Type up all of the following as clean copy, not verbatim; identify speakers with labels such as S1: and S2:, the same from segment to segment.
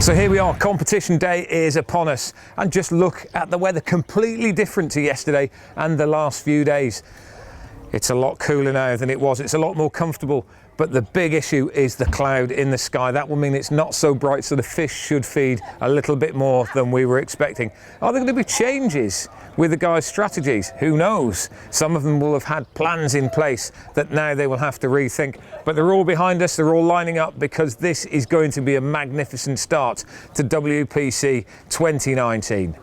S1: So here we are, competition day is upon us, and just look at the weather, completely different to yesterday and the last few days. It's a lot cooler now than it was, it's a lot more comfortable, but the big issue is the cloud in the sky. That will mean it's not so bright, so the fish should feed a little bit more than we were expecting. Are there going to be changes with the guys' strategies? Who knows? Some of them will have had plans in place that now they will have to rethink, but they're all behind us, they're all lining up, because this is going to be a magnificent start to WPC 2019.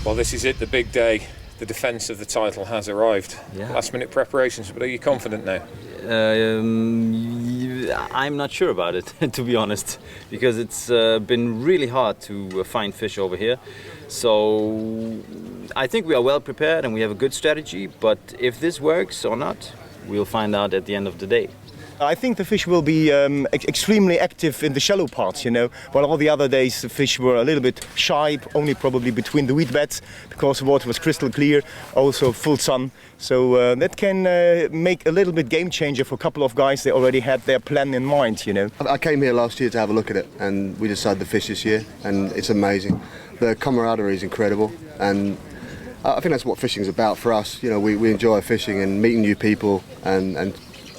S1: Well, this is it, the big day. The defence of the title has arrived. Yeah. Last minute preparations, but are you confident now?
S2: I'm not sure about it, to be honest, because it's been really hard to find fish over here. So I think we are well prepared and we have a good strategy, but if this works or not, we'll find out at the end of the day.
S3: I think the fish will be extremely active in the shallow parts, you know, while all the other days the fish were a little bit shy, only probably between the weed beds, because the water was crystal clear, also full sun. So that can make a little bit game changer for a couple of guys. They already had their plan in mind, you know.
S4: I came here last year to have a look at it, and we decided to fish this year, and it's amazing. The camaraderie is incredible, and I think that's what fishing's about for us. You know, we enjoy fishing and meeting new people and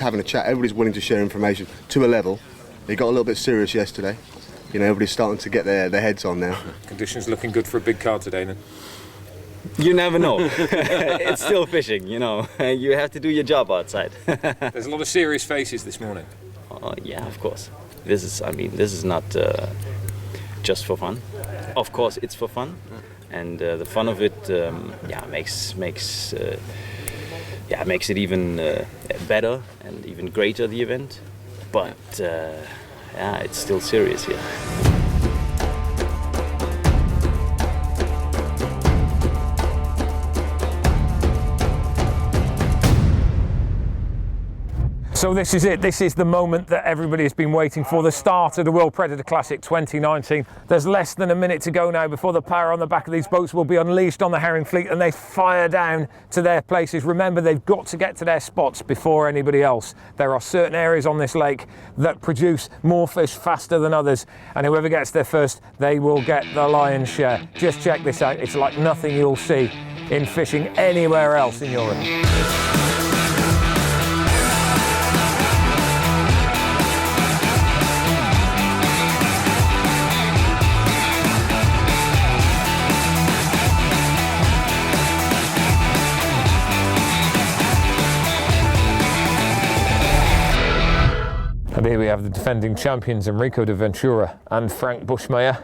S4: having a chat. Everybody's willing to share information to a level. It got a little bit serious yesterday. You know, everybody's starting to get their heads on now.
S1: Conditions looking good for a big card today then?
S2: You never know. It's still fishing, you know. You have to do your job outside.
S1: There's a lot of serious faces this morning.
S2: Yeah, of course. This is not just for fun. Of course, it's for fun, and the fun of it, makes it even better and even greater, the event. But it's still serious here.
S1: So this is it, this is the moment that everybody has been waiting for, the start of the World Predator Classic 2019. There's less than a minute to go now before the power on the back of these boats will be unleashed on the herring fleet and they fire down to their places. Remember, they've got to get to their spots before anybody else. There are certain areas on this lake that produce more fish faster than others, and whoever gets there first, they will get the lion's share. Just check this out, it's like nothing you'll see in fishing anywhere else in Europe. And here we have the defending champions Enrico de Ventura and Frank Bushmeyer.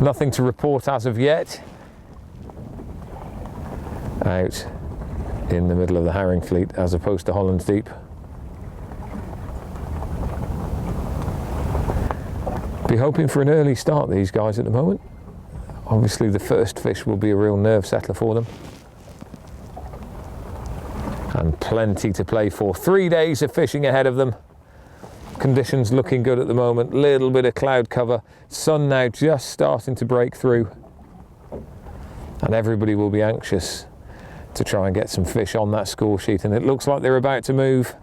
S1: Nothing to report as of yet. Out in the middle of the herring fleet as opposed to Holland's Deep. Be hoping for an early start, these guys, at the moment. Obviously the first fish will be a real nerve settler for them. And plenty to play for. 3 days of fishing ahead of them. Conditions looking good at the moment. Little bit of cloud cover. Sun now just starting to break through. And everybody will be anxious to try and get some fish on that score sheet. And it looks like they're about to move.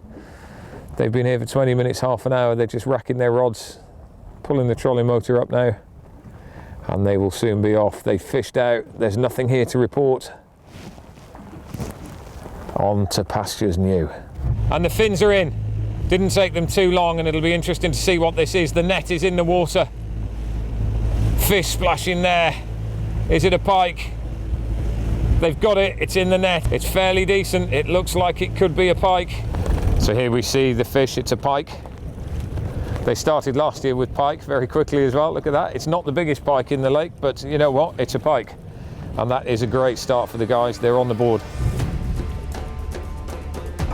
S1: They've been here for 20 minutes, half an hour. They're just racking their rods, pulling the trolley motor up now. And they will soon be off. They've fished out. There's nothing here to report. On to pastures new. And the fins are in. Didn't take them too long, and it'll be interesting to see what this is. The net is in the water. Fish splashing there. Is it a pike? They've got it, it's in the net. It's fairly decent. It looks like it could be a pike. So here we see the fish, it's a pike. They started last year with pike very quickly as well. Look at that. It's not the biggest pike in the lake, but you know what? It's a pike. And that is a great start for the guys. They're on the board.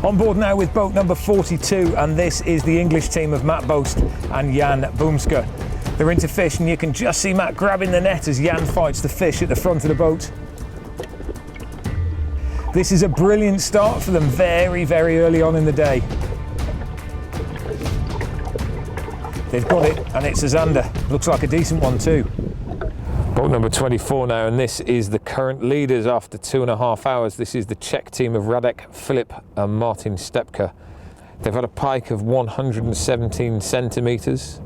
S1: On board now with boat number 42, and this is the English team of Matt Boast and Jan Boomska. They're into fish, and you can just see Matt grabbing the net as Jan fights the fish at the front of the boat. This is a brilliant start for them very, very early on in the day. They've got it, and it's a zander. Looks like a decent one too. Boat number 24 now, and this is the current leaders after 2.5 hours. This is the Czech team of Radek, Filip and Martin Stepka. They've had a pike of 117 centimetres.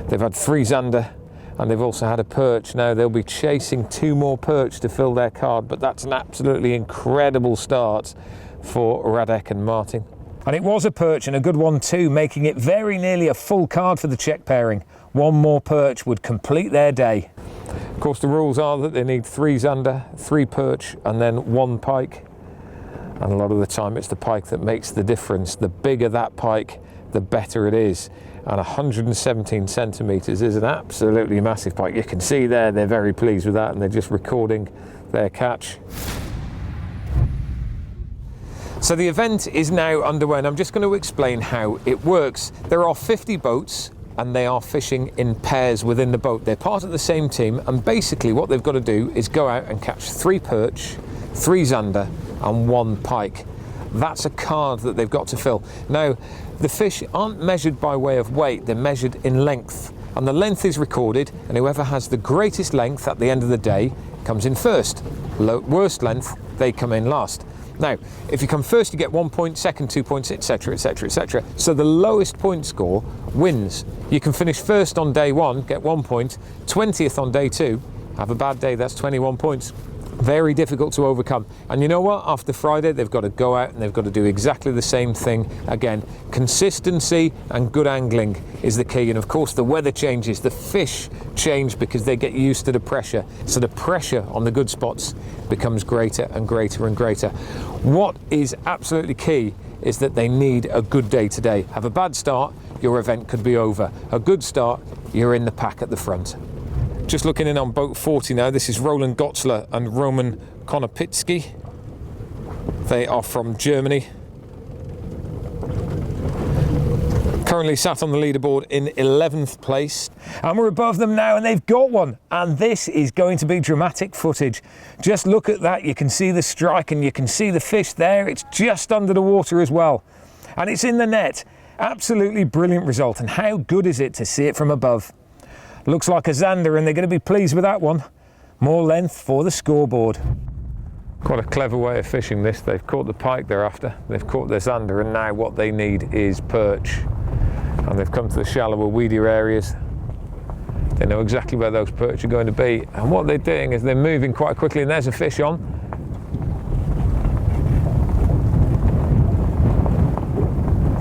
S1: They've had 3 zander, and they've also had a perch. Now they'll be chasing 2 more perch to fill their card, but that's an absolutely incredible start for Radek and Martin. And it was a perch, and a good one too, making it very nearly a full card for the Czech pairing. 1 more perch would complete their day. Of course, the rules are that they need 3 zander, 3 perch, and then 1 pike. And a lot of the time it's the pike that makes the difference. The bigger that pike, the better it is. And 117 centimetres is an absolutely massive pike. You can see there they're very pleased with that, and they're just recording their catch. So the event is now underway, and I'm just going to explain how it works. There are 50 boats, and they are fishing in pairs within the boat. They're part of the same team, and basically what they've got to do is go out and catch 3 perch, 3 zander and 1 pike. That's a card that they've got to fill. Now, the fish aren't measured by way of weight, they're measured in length. And the length is recorded, and whoever has the greatest length at the end of the day comes in first. Worst length, they come in last. Now, if you come first, you get 1 point, second 2 points, etc, etc, etc. So the lowest point score wins. You can finish first on day 1, get 1 point, 20th on day 2, have a bad day, that's 21 points. Very difficult to overcome. And you know what? After Friday, they've got to go out and they've got to do exactly the same thing again. Consistency and good angling is the key. And of course, the weather changes, the fish change because they get used to the pressure. So the pressure on the good spots becomes greater and greater and greater. What is absolutely key is that they need a good day today. Have a bad start, your event could be over. A good start, you're in the pack at the front. Just looking in on boat 40 now, this is Roland Gotzler and Roman Konopitsky. They are from Germany. Currently sat on the leaderboard in 11th place. And we're above them now, and they've got one. And this is going to be dramatic footage. Just look at that, you can see the strike and you can see the fish there. It's just under the water as well. And it's in the net. Absolutely brilliant result. And how good is it to see it from above? Looks like a zander, and they're going to be pleased with that one. More length for the scoreboard. Quite a clever way of fishing this. They've caught the pike they're after, they've caught their zander, and now what they need is perch. And they've come to the shallower, weedier areas. They know exactly where those perch are going to be. And what they're doing is they're moving quite quickly, and there's a fish on.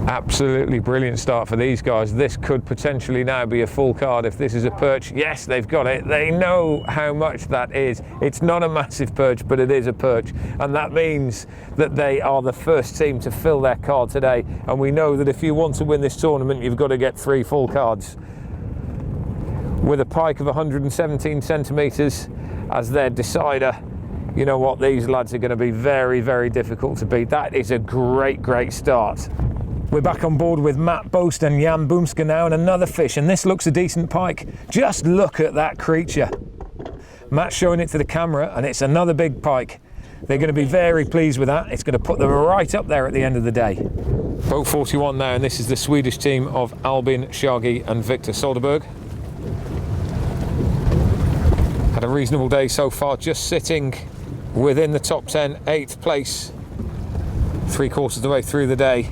S1: Absolutely brilliant start for these guys. This could potentially now be a full card if this is a perch. Yes, they've got it. They know how much that is. It's not a massive perch, but it is a perch. And that means that they are the first team to fill their card today. And we know that if you want to win this tournament, you've got to get 3 full cards. With a pike of 117 centimetres as their decider, you know what? These lads are going to be very, very difficult to beat. That is a great, great start. We're back on board with Matt Boast and Jan Boomska now, and another fish, and this looks a decent pike. Just look at that creature. Matt's showing it to the camera, and it's another big pike. They're going to be very pleased with that. It's going to put them right up there at the end of the day. Boat 41 now, and this is the Swedish team of Albin Shagi and Victor Soderberg. Had a reasonable day so far, just sitting within the top 10, 8th place, 3/4 of the way through the day.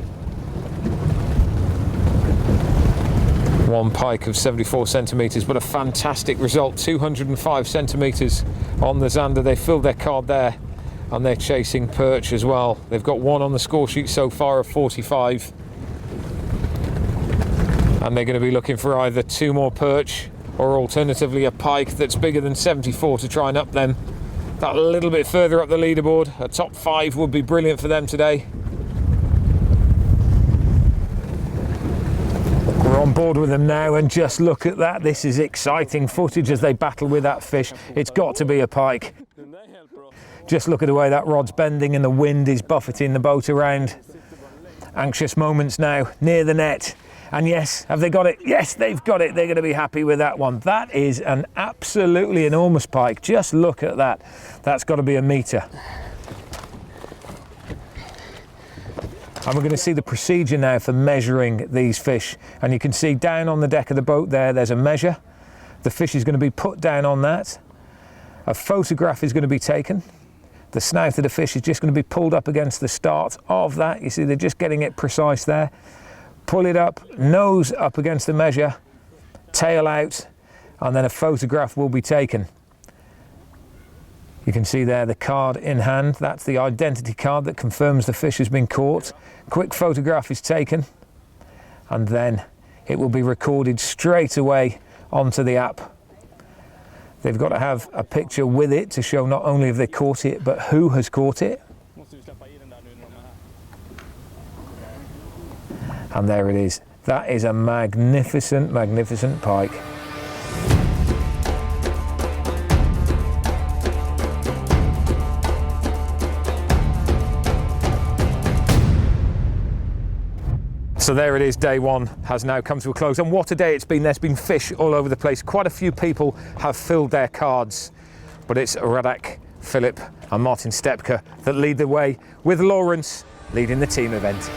S1: 1 pike of 74 centimetres, but a fantastic result, 205 centimetres on the zander. They filled their card there, and they're chasing perch as well. They've got 1 on the score sheet so far of 45. And they're going to be looking for either 2 more perch, or alternatively a pike that's bigger than 74 to try and up them. That little bit further up the leaderboard. A top 5 would be brilliant for them today. We're on board with them now, and just look at that. This is exciting footage as they battle with that fish. It's got to be a pike. Just look at the way that rod's bending and the wind is buffeting the boat around. Anxious moments now, near the net. And yes, have they got it? Yes, they've got it. They're going to be happy with that one. That is an absolutely enormous pike. Just look at that. That's got to be a metre. And we're going to see the procedure now for measuring these fish. And you can see down on the deck of the boat there, there's a measure. The fish is going to be put down on that. A photograph is going to be taken. The snout of the fish is just going to be pulled up against the start of that. You see, they're just getting it precise there. Pull it up, nose up against the measure, tail out, and then a photograph will be taken. You can see there the card in hand. That's the identity card that confirms the fish has been caught. Quick photograph is taken, and then it will be recorded straight away onto the app. They've got to have a picture with it to show not only have they caught it, but who has caught it. And there it is. That is a magnificent, magnificent pike. So there it is, day one has now come to a close, and what a day it's been. There's been fish all over the place. Quite a few people have filled their cards, but it's Radak, Philip and Martin Stepke that lead the way, with Lawrence leading the team event.